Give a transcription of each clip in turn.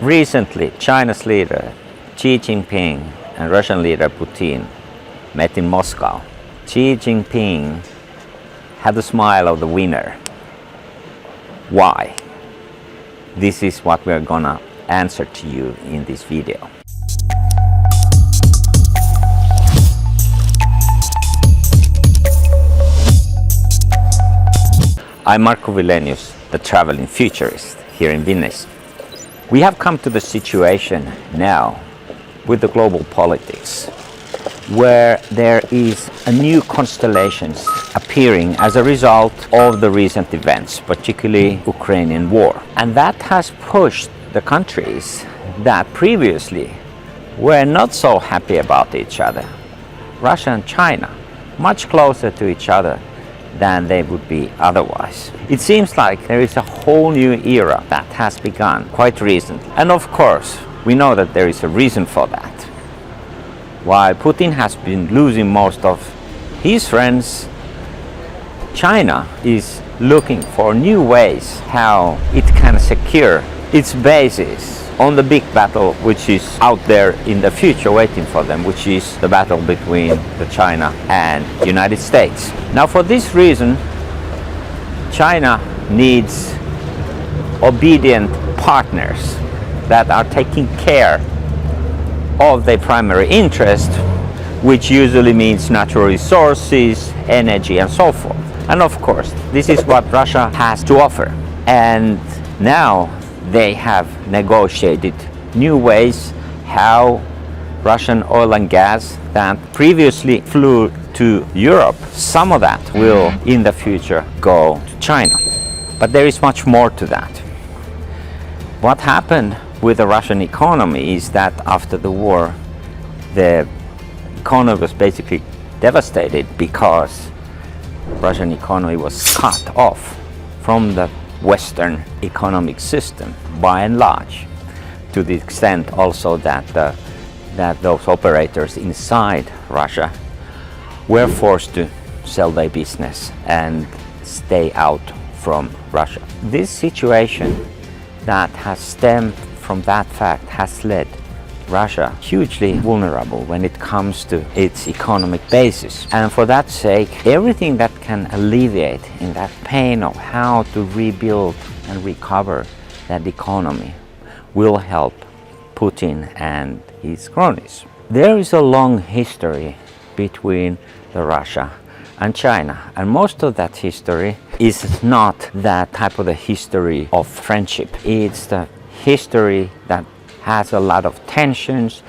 Recently, China's leader Xi Jinping and Russian leader Putin met in Moscow. Xi Jinping had the smile of the winner. Why? This is what we're gonna answer to you in this video. I'm Marco Villenius, the traveling futurist here in Venice. We have come to the situation now with the global politics where there is a new constellations appearing as a result of the recent events, particularly Ukrainian war. And that has pushed the countries that previously were not so happy about each other, Russia and China, much closer to each other than they would be otherwise. It seems like there is a whole new era that has begun quite recently. And of course, we know that there is a reason for that. While Putin has been losing most of his friends, China is looking for new ways how it can secure its bases on the big battle which is out there in the future waiting for them, which is the battle between China and the United States. Now, for this reason, China needs obedient partners that are taking care of their primary interest, which usually means natural resources, energy, and so forth. And of course, this is what Russia has to offer. And now they have negotiated new ways how Russian oil and gas that previously flew to Europe, some of that will in the future go to China. But there is much more to that. What happened with the Russian economy is that after the war, the economy was basically devastated because Russian economy was cut off from the Western economic system by and large, to the extent also that those operators inside Russia were forced to sell their business and stay out from Russia. This situation that has stemmed from that fact has led Russia hugely vulnerable when it comes to its economic basis. And for that sake, everything that can alleviate in that pain of how to rebuild and recover that economy will help Putin and his cronies. There is a long history between the Russia and China, and most of that history is not that type of the history of friendship. It's the history that has a lot of tensions,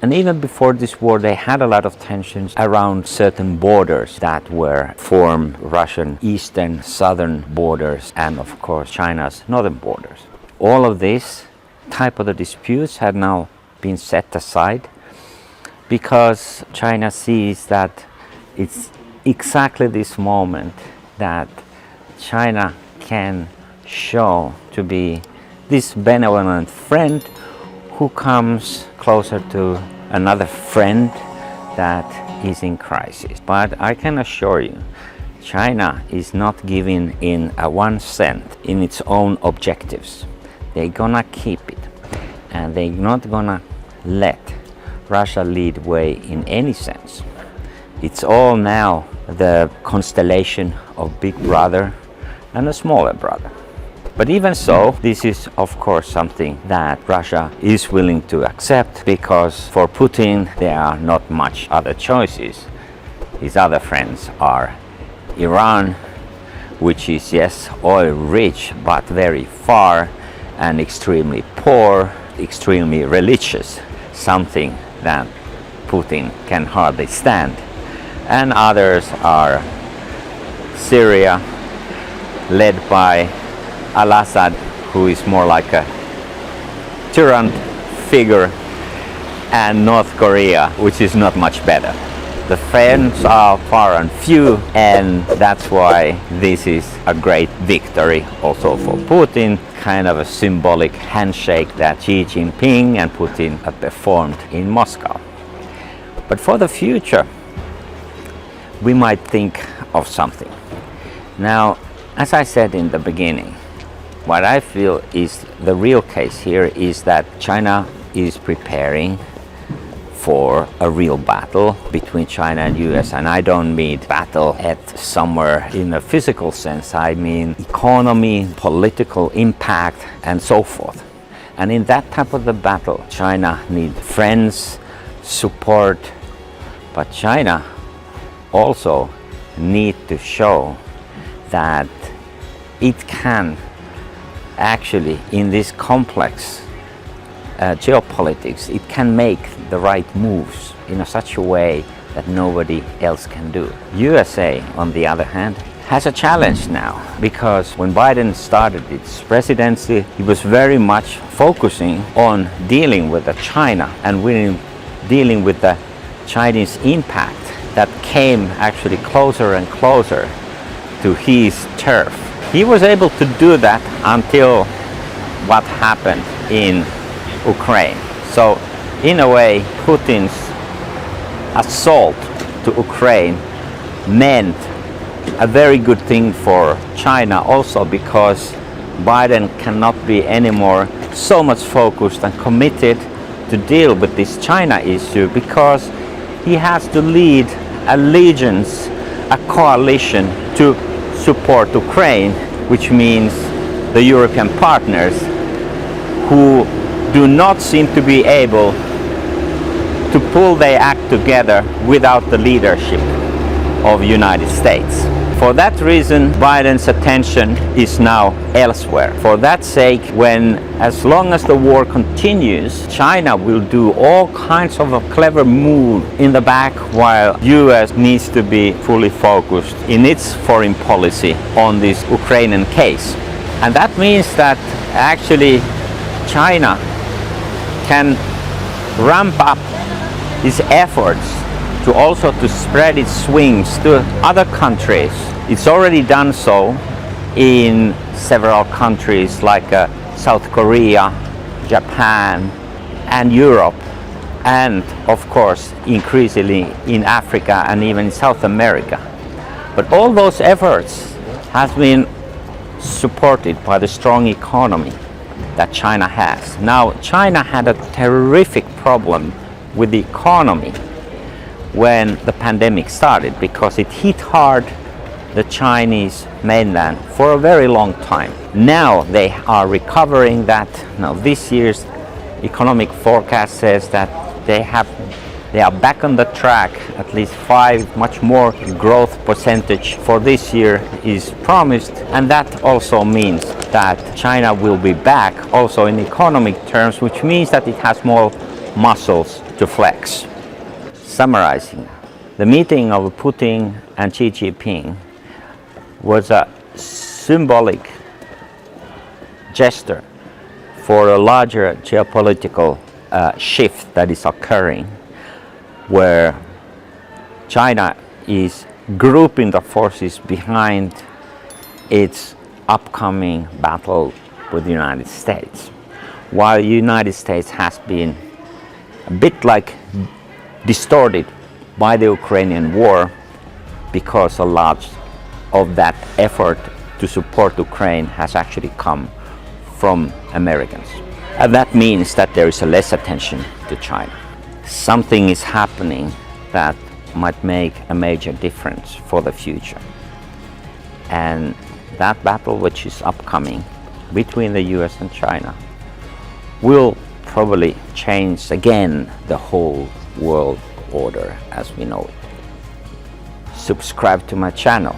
and even before this war they had a lot of tensions around certain borders that were formed, Russian eastern, southern borders, and of course China's northern borders. All of these type of the disputes had now been set aside because China sees that it's exactly this moment that China can show to be this benevolent friend who comes closer to another friend that is in crisis. But I can assure you, China is not giving in a 1 cent in its own objectives. They're gonna keep it, and they're not gonna let Russia lead way in any sense. It's all now the constellation of big brother and a smaller brother. But even so, this is of course something that Russia is willing to accept, because for Putin there are not much other choices. His other friends are Iran, which is, yes, oil rich but very far, and extremely poor, extremely religious, something that Putin can hardly stand. And others are Syria, led by Al-Assad, who is more like a tyrant figure, and North Korea, which is not much better. The friends are far and few, and that's why this is a great victory also for Putin, kind of a symbolic handshake that Xi Jinping and Putin have performed in Moscow. But for the future, we might think of something. Now, as I said in the beginning, What I feel is the real case here is that China is preparing for a real battle between China and US, and I don't mean battle at somewhere in a physical sense. I mean economy, political impact, and so forth. And in that type of the battle, China needs friends, support, but China also need to show that it can actually, in this complex geopolitics, it can make the right moves in such a way that nobody else can do. USA, on the other hand, has a challenge now, because when Biden started its presidency, he was very much focusing on dealing with China and dealing with the Chinese impact that came actually closer and closer to his turf. He was able to do that until what happened in Ukraine. So in a way, Putin's assault to Ukraine meant a very good thing for China also, because Biden cannot be anymore so much focused and committed to deal with this China issue, because he has to lead allegiance, a coalition to support Ukraine, which means the European partners who do not seem to be able to pull their act together without the leadership of the United States. For that reason, Biden's attention is now elsewhere. For that sake, as long as the war continues, China will do all kinds of a clever move in the back, while US needs to be fully focused in its foreign policy on this Ukrainian case. And that means that actually China can ramp up its efforts to also to spread its wings to other countries. It's already done so in several countries like South Korea, Japan, and Europe, and of course increasingly in Africa and even South America. But all those efforts have been supported by the strong economy that China has. Now, China had a terrific problem with the economy when the pandemic started, because it hit hard the Chinese mainland for a very long time. Now they are recovering that. Now this year's economic forecast says that they are back on the track. At least much more growth percentage for this year is promised, and that also means that China will be back also in economic terms, which means that it has more muscles to flex. Summarizing, the meeting of Putin and Xi Jinping was a symbolic gesture for a larger geopolitical shift that is occurring, where China is grouping the forces behind its upcoming battle with the United States, while the United States has been a bit like distorted by the Ukrainian war, because a lot of that effort to support Ukraine has actually come from Americans. And that means that there is a less attention to China. Something is happening that might make a major difference for the future. And that battle, which is upcoming between the US and China, will probably change again the whole world order as we know it. Subscribe to my channel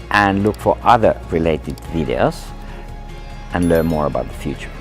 and look for other related videos and learn more about the future.